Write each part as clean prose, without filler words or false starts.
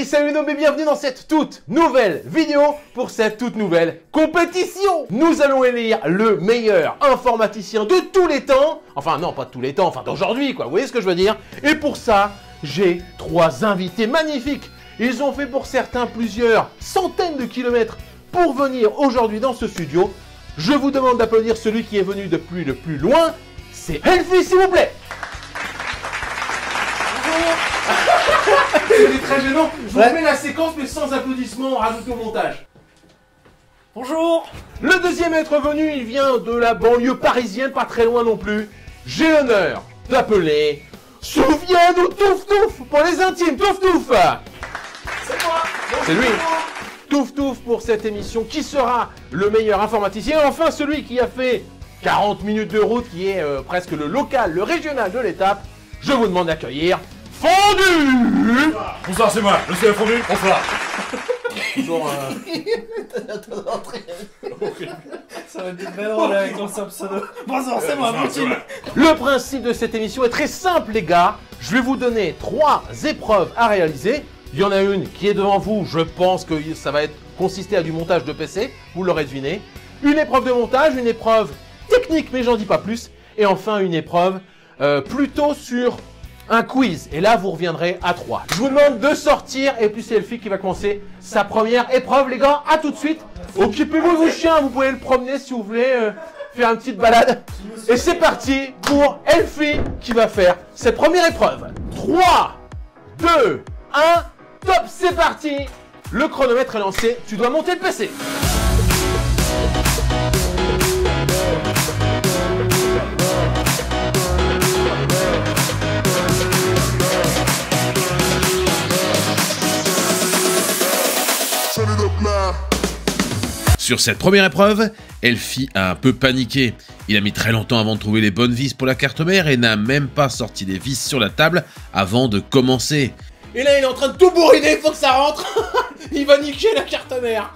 Hey, salut nos bienvenue dans cette toute nouvelle vidéo pour cette toute nouvelle compétition. Nous allons élire le meilleur informaticien de tous les temps. Enfin non, pas de tous les temps, enfin d'aujourd'hui quoi, vous voyez ce que je veux dire. Et pour ça, j'ai trois invités magnifiques. Ils ont fait pour certains plusieurs centaines de kilomètres pour venir aujourd'hui dans ce studio. Je vous demande d'applaudir celui qui est venu depuis le plus loin. C'est Elfie, s'il vous plaît. C'est très gênant. Je vous remets la séquence mais sans applaudissements, rajoutez au montage. Bonjour. Le deuxième être venu, il vient de la banlieue parisienne, pas très loin non plus. J'ai l'honneur d'appeler Soufiane ou Touf Touf pour les intimes. Touf Touf. C'est moi. C'est lui. Touf Touf pour cette émission. Qui sera le meilleur informaticien? Enfin celui qui a fait 40 minutes de route, qui est presque le local, le régional de l'étape. Je vous demande d'accueillir Fondu. Bonsoir, c'est moi, je suis Fondu, bonsoir. Toujours Ça va être très drôle avec ton pseudo. Bonsoir, c'est moi, Martine. Le principe de cette émission est très simple les gars. Je vais vous donner trois épreuves à réaliser. Il y en a une qui est devant vous, je pense que ça va consister à du montage de PC, vous l'aurez deviné. Une épreuve de montage, une épreuve technique mais j'en dis pas plus. Et enfin une épreuve plutôt sur un quiz. Et là vous reviendrez à 3. Je vous demande de sortir et puis c'est Elfie qui va commencer sa première épreuve les gars. À tout de suite. Occupez-vous de vos chiens, vous pouvez le promener si vous voulez faire une petite balade. Et c'est parti pour Elfie qui va faire cette première épreuve. 3, 2, 1, top, c'est parti. Le chronomètre est lancé, tu dois monter le PC. Sur cette première épreuve, Elfie a un peu paniqué. Il a mis très longtemps avant de trouver les bonnes vis pour la carte mère et n'a même pas sorti les vis sur la table avant de commencer. Et là il est en train de tout bourriner, faut que ça rentre. Il va niquer la carte mère.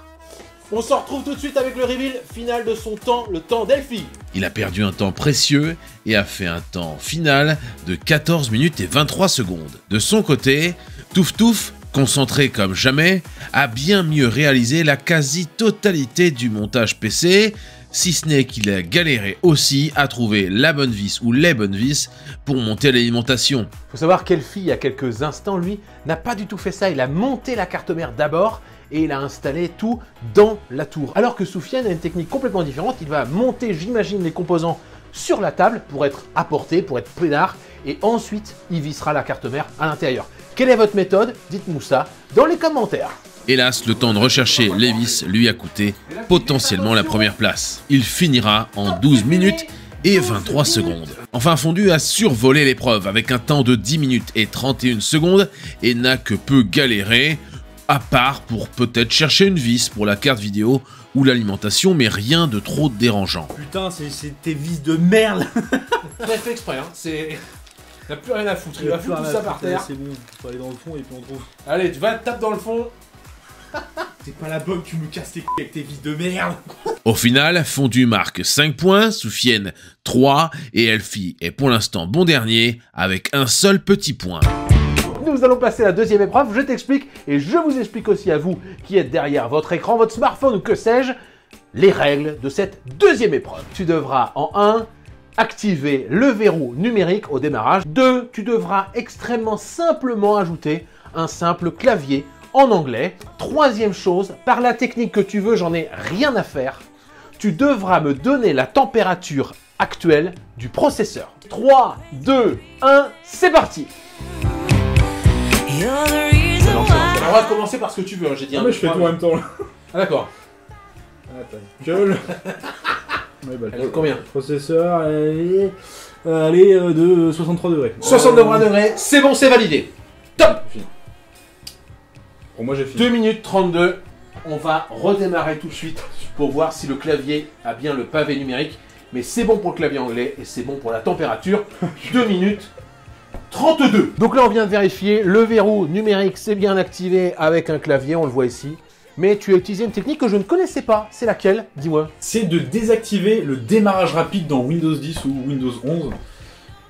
On se retrouve tout de suite avec le reveal final de son temps, le temps d'Elfie. Il a perdu un temps précieux et a fait un temps final de 14 minutes et 23 secondes. De son côté, Touf Touf, concentré comme jamais, a bien mieux réalisé la quasi-totalité du montage PC, si ce n'est qu'il a galéré aussi à trouver la bonne vis ou les bonnes vis pour monter l'alimentation. Faut savoir qu'Elfie, il y a quelques instants, lui, n'a pas du tout fait ça. Il a monté la carte mère d'abord et il a installé tout dans la tour. Alors que Soufiane a une technique complètement différente. Il va monter, j'imagine, les composants sur la table pour être apporté, pour être peinard, et ensuite il vissera la carte mère à l'intérieur. Quelle est votre méthode? Dites-nous ça dans les commentaires. Hélas, le temps de rechercher les vis lui a coûté potentiellement la première place. Il finira en 12 minutes et 23 secondes. Enfin, Fondu a survolé l'épreuve avec un temps de 10 minutes et 31 secondes et n'a que peu galéré, à part pour peut-être chercher une vis pour la carte vidéo ou l'alimentation, mais rien de trop dérangeant. Putain, c'est tes vis de merde. Je l'ai fait exprès, hein. Il n'a plus rien à foutre. Il va foutre tout ça par terre. C'est bon, faut aller dans le fond et puis on trouve. Allez, tu vas taper dans le fond. C'est pas la bonne, tu me casses tes couilles avec tes vis de merde. Au final, Fondu marque 5 points, Soufiane 3 et Elfie est pour l'instant bon dernier avec un seul petit point. Nous allons passer à la deuxième épreuve, je t'explique et je vous explique aussi à vous qui êtes derrière votre écran, votre smartphone ou que sais-je, les règles de cette deuxième épreuve. Tu devras en 1, activer le verrou numérique au démarrage. 2, tu devras extrêmement simplement ajouter un simple clavier en anglais. Troisième chose, par la technique que tu veux, j'en ai rien à faire. Tu devras me donner la température actuelle du processeur. 3, 2, 1, c'est parti. On va commencer par ce que tu veux, hein. J'ai dit Ah, un mais deux, je fais trois, tout en même temps là. Ah d'accord. Attends, gueule. Ouais, bah, Elle est combien? Processeur, allez, de 63 degrés. 63 degrés, c'est bon, c'est validé. Top. Pour moi j'ai fini. 2 minutes 32. On va redémarrer tout de suite pour voir si le clavier a bien le pavé numérique. Mais c'est bon pour le clavier anglais et c'est bon pour la température. 2 minutes 32. Donc là, on vient de vérifier. Le verrou numérique, c'est bien activé avec un clavier. On le voit ici. Mais tu as utilisé une technique que je ne connaissais pas. C'est laquelle? Dis-moi. C'est de désactiver le démarrage rapide dans Windows 10 ou Windows 11.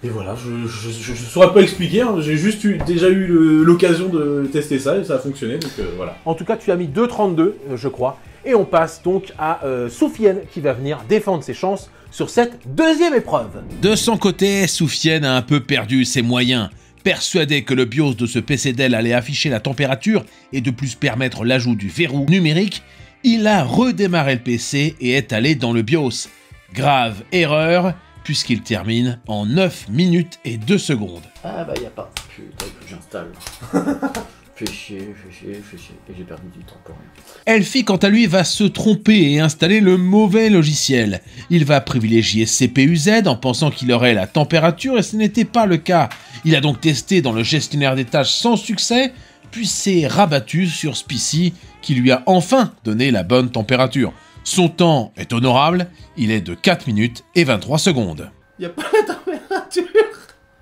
Et voilà, je saurais pas expliquer, hein. J'ai juste déjà eu l'occasion de tester ça et ça a fonctionné, donc voilà. En tout cas, tu as mis 2,32, je crois. Et on passe donc à Soufiane qui va venir défendre ses chances sur cette deuxième épreuve. De son côté, Soufiane a un peu perdu ses moyens. Persuadé que le BIOS de ce PC Dell allait afficher la température et de plus permettre l'ajout du verrou numérique, il a redémarré le PC et est allé dans le BIOS. Grave erreur, puisqu'il termine en 9 minutes et 2 secondes. Ah bah y a pas. Putain, que j'installe. Fais chier. Et j'ai perdu du temps pour rien. Elfie, quant à lui, va se tromper et installer le mauvais logiciel. Il va privilégier CPU-Z en pensant qu'il aurait la température et ce n'était pas le cas. Il a donc testé dans le gestionnaire des tâches sans succès, puis s'est rabattu sur Spicy qui lui a enfin donné la bonne température. Son temps est honorable, il est de 4 minutes et 23 secondes. Y a pas la température.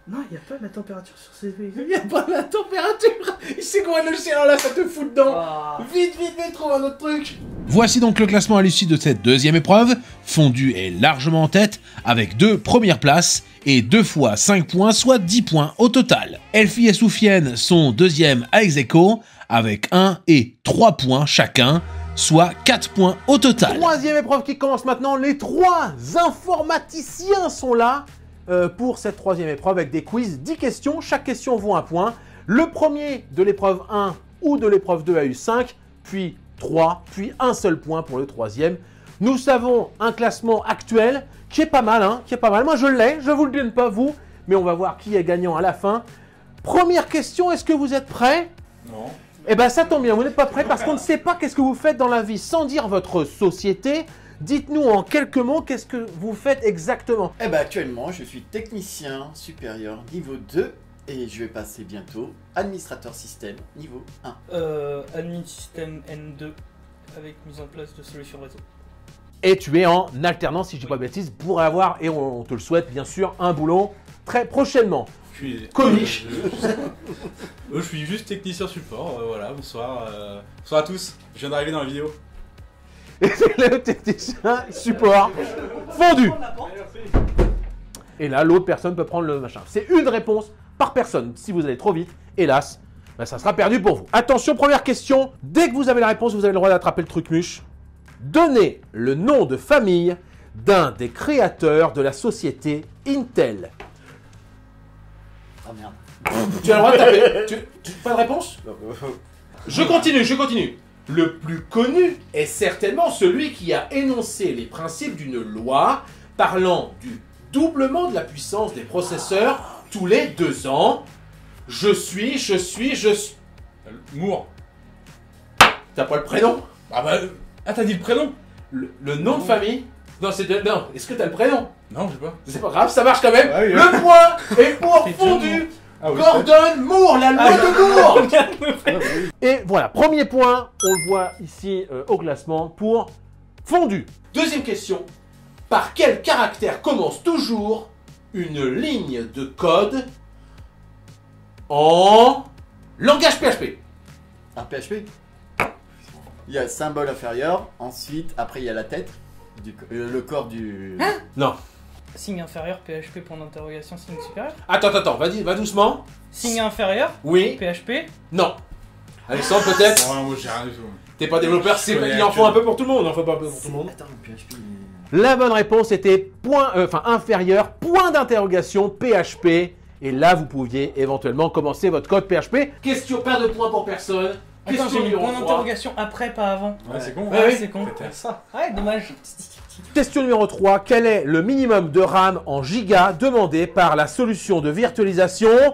Non, il n'y a pas la température sur ces véhicules. Y a pas la température. Il sait quoi le chien là, ça te fout dedans. Ah. Vite, trouve un autre truc. Voici donc le classement à l'issue de cette deuxième épreuve. Fondu est largement en tête, avec 2 premières places et 2 fois 5 points, soit 10 points au total. Elfie et Soufiane sont deuxièmes à ex-aequo, avec 1 et 3 points chacun, soit 4 points au total. Troisième épreuve qui commence maintenant. Les 3 informaticiens sont là pour cette troisième épreuve avec des quiz, 10 questions. Chaque question vaut 1 point. Le premier de l'épreuve 1 ou de l'épreuve 2 a eu 5, puis 3, puis un seul point pour le troisième. Nous savons un classement actuel qui est pas mal, hein, qui est pas mal. Moi je l'ai, je vous le donne pas vous, mais on va voir qui est gagnant à la fin. Première question, est-ce que vous êtes prêts? Non. Eh ben ça tombe bien, vous n'êtes pas prêts parce qu'on ne sait pas qu'est-ce que vous faites dans la vie sans dire votre société. Dites-nous en quelques mots qu'est-ce que vous faites exactement. Eh bah actuellement, je suis technicien supérieur niveau 2 et je vais passer bientôt administrateur système niveau 1. Admin système N2 avec mise en place de solutions réseau. Et tu es en alternance, si je ne dis pas de bêtises, pour avoir, et on te le souhaite bien sûr, un boulot très prochainement. Comique. Je suis juste technicien support, voilà, bonsoir. Bonsoir à tous, je viens d'arriver dans la vidéo. Et c'est le technicien support fondu. Et là, l'autre personne peut prendre le machin. C'est une réponse par personne. Si vous allez trop vite, hélas, ben, ça sera perdu pour vous. Attention, première question. Dès que vous avez la réponse, vous avez le droit d'attraper le truc muche. Donnez le nom de famille d'un des créateurs de la société Intel. Ah merde. Tu as le droit de taper. Pas de réponse? Je continue. Le plus connu est certainement celui qui a énoncé les principes d'une loi parlant du doublement de la puissance des processeurs tous les 2 ans. Je suis... Moore. T'as pas le prénom? Ah, t'as dit le prénom? Le nom de famille? Non, non, est-ce que t'as le prénom? Non, je sais pas. C'est pas grave, ça marche quand même. Ah oui, le point est pour Fondu. Ah oui, Gordon Moore, la loi de Moore. Et voilà, premier point, on le voit ici au classement pour Fondu. Deuxième question, par quel caractère commence toujours une ligne de code en langage PHP? Un PHP. Il y a symbole inférieur, ensuite, après il y a la tête, le corps du... Non. Signe inférieur, PHP, point d'interrogation, signe supérieur. Attends, vas-y, va doucement. Signe inférieur, Oui. PHP. Non. Alexandre, peut-être? Oh, moi j'ai rien du tout. T'es pas développeur, il en faut un peu pour tout le monde, il en faut pas un peu pour tout le monde. Attends, le PHP... La bonne réponse était inférieur, point d'interrogation, PHP. Et là, vous pouviez éventuellement commencer votre code PHP. Question, pas de points pour personne. Attends, Question j'ai mis numéro point 3. d'interrogation après, pas avant. Ouais, c'est con. Ouais, oui. C'est con. Peut-être. Ça. Ouais, dommage. Question numéro 3. Quel est le minimum de RAM en gigas demandé par la solution de virtualisation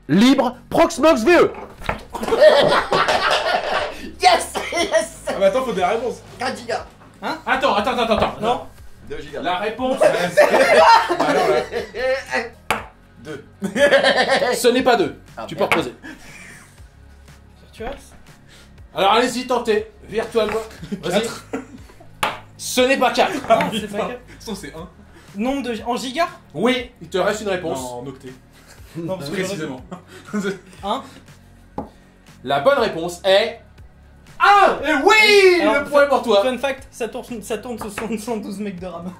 libre Proxmox VE? Yes. Ah, mais attends, faut des réponses. 4 gigas. Attends. Non. 2 gigas. La réponse, Alors là. 2. ce n'est pas 2. Ah, Tu peux merde. reposer. Virtuos. Alors allez-y, tentez. Virtuellement. Vas-y. Ce n'est pas 4. Non, c'est pas quatre. Son c'est 1. Nombre de... En giga. Oui, il te reste une réponse. Non, en octet. Non, parce que Précisément. 1. La bonne réponse est 1. Et oui, Alors, le point est pour toi. Fun fact, ça tourne sur 112 mecs de RAM.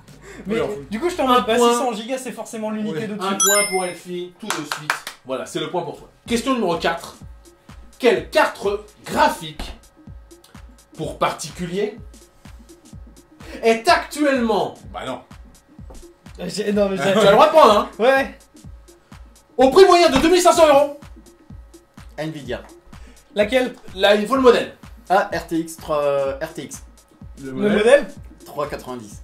Mais Ouais, du coup, je t'en Un mets pas point. 600 gigas, c'est forcément l'unité Ouais. de Un dessus. point pour Elfie, tout de suite. Voilà, c'est le point pour toi. Question numéro 4. Quelle carte graphique pour particulier est actuellement... Bah non. Non, mais Tu as le droit de prendre, hein. Ouais. Au prix moyen de 2500 €. Nvidia. Laquelle? Là, il faut le modèle. Ah, RTX 3... RTX. Le modèle? 390.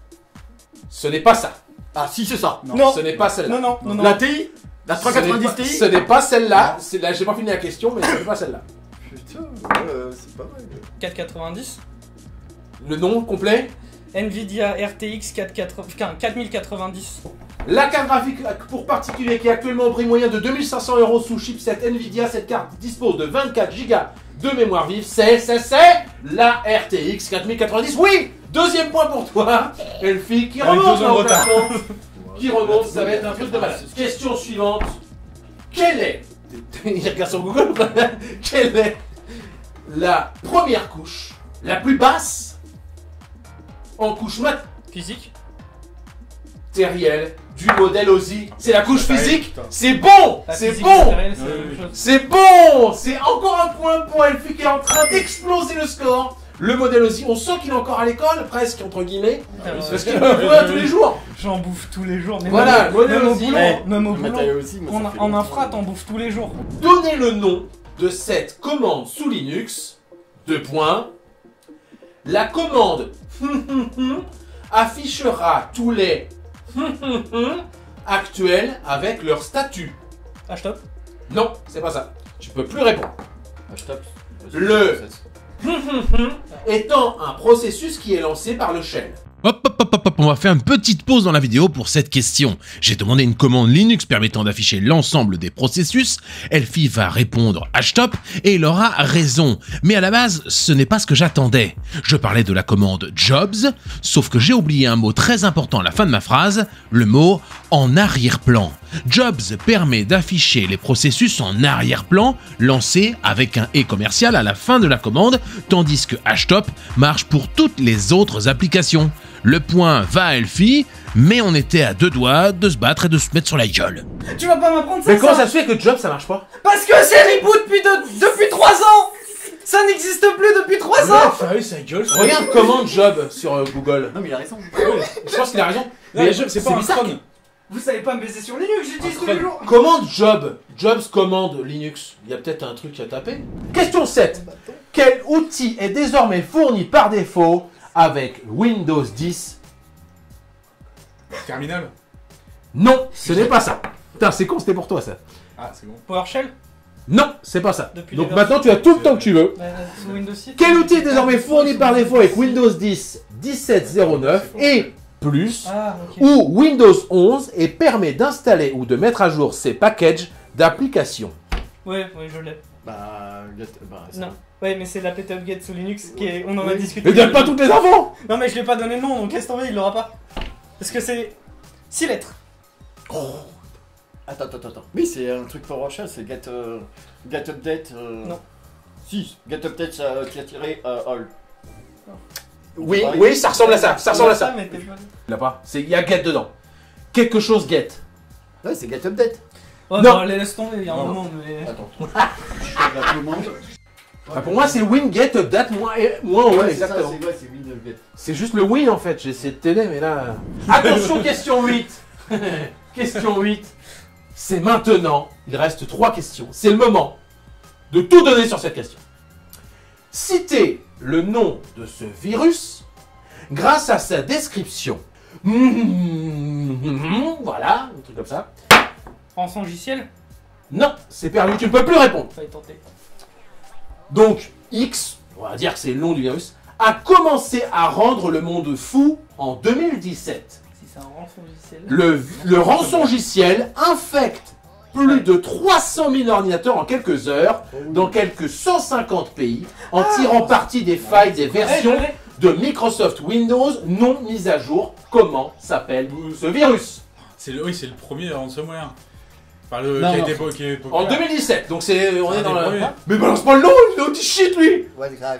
Ce n'est pas ça. Ah, si, c'est ça. Non. Ce n'est pas celle-là. Non. La TI. La Ce n'est 390 pas- Ti. Ce n'est pas celle-là. Là, j'ai pas fini la question, mais ce n'est pas celle-là. Putain, c'est pas vrai. 490. Le nom complet. Nvidia RTX 4090. La carte graphique pour particulier qui est actuellement au prix moyen de 2500 € sous chipset Nvidia. Cette carte dispose de 24 Go de mémoire vive. C'est la RTX 4090. Oui. Deuxième point pour toi, Elfie, qui Avec remonte 2 ans de en retard. classement. Qui remonte, ça va être un truc de malade. Question suivante. Quelle est... Il regarde sur Google. Quelle est la première couche, la plus basse, en couche Physique. matérielle du modèle OSI? C'est la couche Matériel, physique. putain. C'est bon. La C'est physique bon. matérielle, c'est la Ouais, même chose. C'est bon. C'est encore un point pour Elfie qui est en train d'exploser le score. Le modèle OSI, on sent qu'il est encore à l'école, presque, entre guillemets. Parce qu'il va jouer tous les jours. J'en bouffe tous les jours. Mais Voilà, même, modèle même au aussi. boulot. Eh, Même au Le boulot. matériel aussi, moi, ça fait En longtemps. infra, t'en bouffes tous les jours. Donnez le nom de cette commande sous Linux. 2 points. La commande affichera tous les actuels avec leur statut. H-top. Non, c'est pas ça. Tu peux plus répondre. Hashtag. Le- Étant un processus qui est lancé par le shell. Hop, hop, hop, hop, hop, on va faire une petite pause dans la vidéo pour cette question. J'ai demandé une commande Linux permettant d'afficher l'ensemble des processus. Elfie va répondre htop et il aura raison. Mais à la base, ce n'est pas ce que j'attendais. Je parlais de la commande jobs, sauf que j'ai oublié un mot très important à la fin de ma phrase, le mot en arrière-plan. Jobs permet d'afficher les processus en arrière-plan, lancés avec un et commercial à la fin de la commande, tandis que htop marche pour toutes les autres applications. Le point va à Elfie, mais on était à 2 doigts de se battre et de se mettre sur la gueule. Tu vas pas m'apprendre ça, Mais comment ça ça se fait que Job ça marche pas? Parce que c'est reboot depuis 3 ans. Ça n'existe plus depuis 3 ans. Fermez sa gueule. Regarde commande Job sur Google. Non, mais il a raison. Je pense qu'il a raison. Mais Mais c'est pas un bizarre. cron. Vous savez pas me baiser sur Linux, j'utilise tous Chrome. les jours. Commande Job. Jobs commande Linux. Il y a peut-être un truc à taper. Question 7. Quel outil est désormais fourni par défaut avec Windows 10? Terminal. Non, ce n'est pas ça. Putain, c'est con, c'était pour toi ça. Ah, c'est bon. PowerShell. Non, c'est pas ça. Depuis Donc les maintenant tu as tout le temps que tu veux. Sous Windows 6. Quel outil est désormais fourni par défaut avec Windows 10 17.09 et plus Ah, ok. ou Windows 11 et permet d'installer ou de mettre à jour ses packages d'applications? Ouais, je l'ai. Bah, ça. Non. Ouais, mais c'est la PT Upgrade sous Linux qui est. On en a Oui. discuté. Mais donne pas toutes les infos. Non, mais je lui ai pas donné le nom, donc laisse tomber, il l'aura pas. Parce que c'est 6 lettres. Attends. Oui, c'est un truc PowerShell, c'est get update. Non. Si, get update qui a tiré all. Oui, oui, ça ressemble à ça. Ça ressemble à ça. Mais t'es pas- Il a pas. Il y a get dedans. Quelque chose get. Ouais, c'est get update. Ouais, Non. bah, laisse tomber, il y a un Non. moment, mais. Attends. Je fais la commande. Enfin, pour moi, c'est win get update moins ouais, c'est ça, exactement. c'est Windows get. C'est juste le win en fait. J'ai essayé de t'aider, mais là. Attention, question 8. Question 8. C'est maintenant. Il reste 3 questions. C'est le moment de tout donner sur cette question. Citez le nom de ce virus grâce à sa description. Voilà, un truc comme ça. Rançongiciel. Non, c'est perdu, tu ne peux plus répondre. Fallait tenter. Donc, X, on va dire que c'est le nom du virus, a commencé à rendre le monde fou en 2017. Si c'est un rançongiciel. Le rançongiciel infecte plus de 300 000 ordinateurs en quelques heures dans quelques 150 pays en tirant parti des failles des versions Ouais, de Microsoft Windows non mises à jour. Comment s'appelle ce virus? Oui, c'est le premier ransomware. Enfin, le Non, qui a non. été qui est En populaire. 2017, donc c'est on est un dans des la... premiers. Mais balance pas le nom, il est au shit lui. Ouais, grave.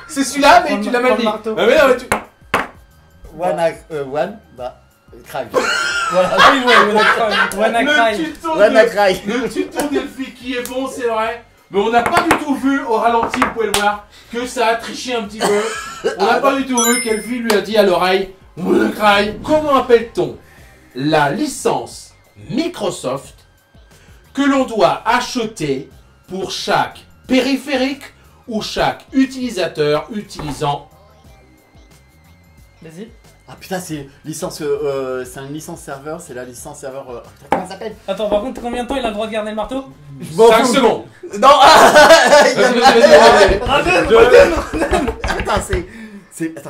C'est celui-là, mais tu l'as mal Prends le dit. marteau. Ah, mais non, mais tu... Cry. Voilà, oui, ouais, WannaCry. WannaCry. Le tuto d'Elfie qui est bon, c'est vrai. Mais on n'a pas du tout vu au ralenti, vous pouvez le voir, que ça a triché un petit peu. On n'a pas du tout vu qu'Elfie lui a dit à l'oreille WannaCry. Comment appelle-t-on la licence Microsoft que l'on doit acheter pour chaque périphérique ou chaque utilisateur utilisant? Vas-y. Ah putain, c'est licence, c'est une licence serveur, c'est la licence serveur. Comment ça s'appelle? Attends, par contre, combien de temps il a le droit de garder le marteau? 5 secondes. Non. Vas-y, Attends,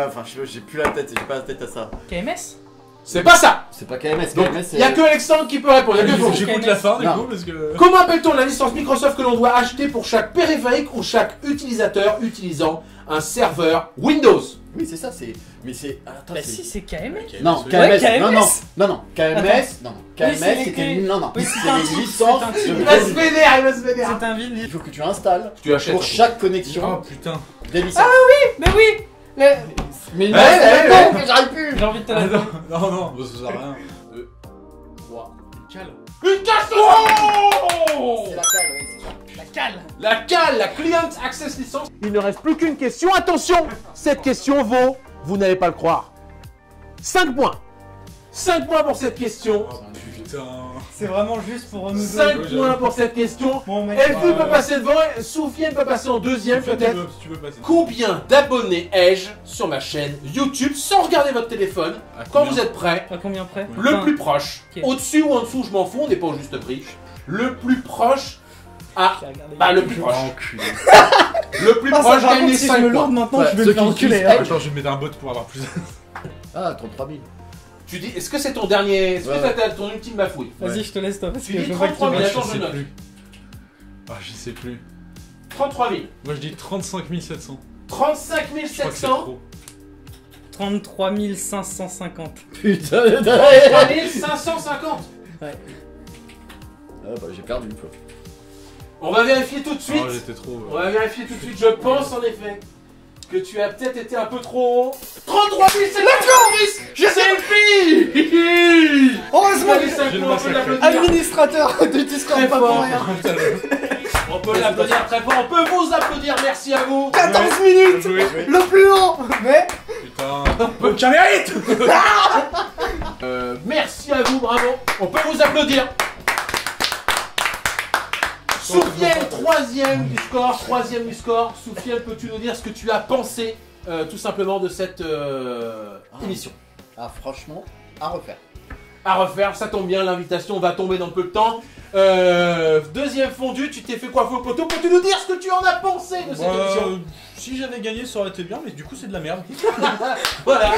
enfin, j'ai plus la tête, j'ai pas la tête à ça. KMS? C'est pas ça. C'est pas KMS, Donc, KMS, il n'y a que Alexandre qui peut répondre. Il y a que vous. J'écoute la fin du Non. coup parce que. Comment appelle-t-on la licence Microsoft que l'on doit acheter pour chaque périphérique ou chaque utilisateur utilisant un serveur Windows? Oui, c'est ça, c'est. Mais c'est. Attends, Bah c'est. si, c'est KMS. Non, Ouais, KMS, KMS. non, KMS, non, Oui, c'est KMS, les c'était clés. une. Non, Oui, c'est un les type, licences. c'est un type. Il va se vénérer, il va se vénérer. C'est un vide. Il faut que tu installes Tu achètes. pour chaque Oh connexion putain. des licences. Mais oui. Mais non, Ouais, c'est ouais, bon que j'arrive plus. J'ai envie de te Ah, la non, non, ça sert à rien. 3. Une cale. C'est la cale, oui, c'est ça. La cale. La CAL, la Client Access License. Il ne reste plus qu'une question. Attention, cette question vaut, vous n'allez pas le croire, 5 points. 5 points pour cette question. Oh putain. C'est vraiment juste pour nous deux. 5 points pour cette question. Bon, mec. Elfie peut passer devant, Soufiane peut passer en deuxième peut-être. Si tu veux passer. Combien d'abonnés ai-je sur ma chaîne YouTube sans regarder votre téléphone À quand combien vous êtes prêts? À combien près? Le plus proche, Ok. au-dessus ou en dessous, je m'en fous, on n'est pas au juste prix. Le plus proche à. J'ai regardé. Bah, le plus proche. Enculé. Le plus Ah, ça, proche par gagne contre, les si je 5 me points. lourde maintenant, Ouais, je vais ceux me faire qui enculer. kiffent. hein. Attends, je vais mettre un bot pour avoir plus. Ah, 33 000. Tu dis, est-ce que c'est ton dernier. Est-ce Ouais, que t'as ton ultime bafouille? Vas-y, je te laisse toi. Parce Tu que dis je vois que 33 000, tu vas- attends, je note. Ah, je sais plus. 33 000. Moi je dis 35 700. 35 Je crois que c'est 700. trop. 33 550. Putain, 33 550. Ah bah j'ai perdu une fois. On va vérifier tout de suite. Ah, j'étais trop. On va vérifier tout de suite. Je pense en effet que tu as peut-être été un peu trop haut. 33 710. Je sais Elfie. Heureusement, Allez, 5 J'ai le points, on peut massacré. l'applaudir. administrateur du Discord, Très pas fort. pour rien. On peut l'applaudir très fort. On peut vous applaudir. Merci à vous. 14 minutes. Joué. Le plus long. Mais Putain. Aucun mérite. Merci à vous. Bravo. On peut vous applaudir. Soufiane, troisième du score. Troisième du score. Soufiane, peux-tu nous dire ce que tu as pensé tout simplement de cette émission? Ah franchement, à refaire. À refaire, ça tombe bien, l'invitation va tomber dans peu de temps. Deuxième fondu, tu t'es fait coiffer au poteau. Peux-tu nous dire ce que tu en as pensé de cette émission? Si j'avais gagné, ça aurait été bien, mais du coup, c'est de la merde. Voilà,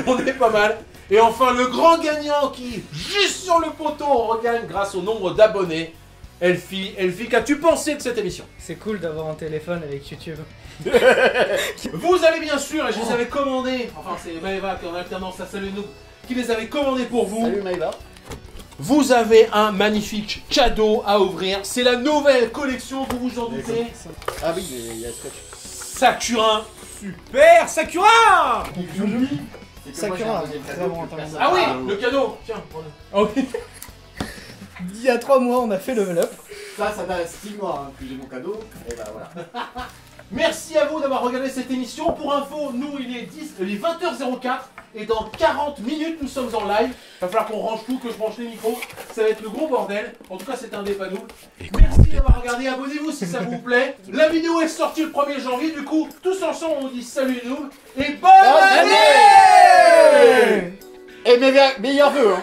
on est pas mal. Et enfin, le grand gagnant qui, juste sur le poteau, regagne grâce au nombre d'abonnés. Elfie, qu'as-tu pensé de cette émission? c'est cool d'avoir un téléphone avec YouTube. Vous allez bien sûr, et je les avais commandés, enfin c'est Maëva qui est en alternance à Salut Nous, qui les avait commandés pour vous. Salut Maïva. Vous avez un magnifique cadeau à ouvrir. C'est la nouvelle collection, vous vous en doutez. Ah oui, mais il y a Scotch. Sakurin. Super, Sakura. Sakura, vraiment intéressant. Ah oui, le cadeau. Tiens, prends-le. Oh oui. Il y a 3 mois, on a fait level up. Ça date 6 mois hein, que j'ai mon cadeau. Et bah voilà. Merci à vous d'avoir regardé cette émission. Pour info, nous il est 20h04 et dans 40 minutes nous sommes en live. Il va falloir qu'on range tout, que je branche les micros. Ça va être le gros bordel. En tout cas, c'est un débat double. Merci d'avoir regardé. Abonnez-vous si ça vous plaît. La vidéo est sortie le 1er janvier. Du coup, tous ensemble, on dit salut nous et bonne année. Et mes meilleurs vœux hein.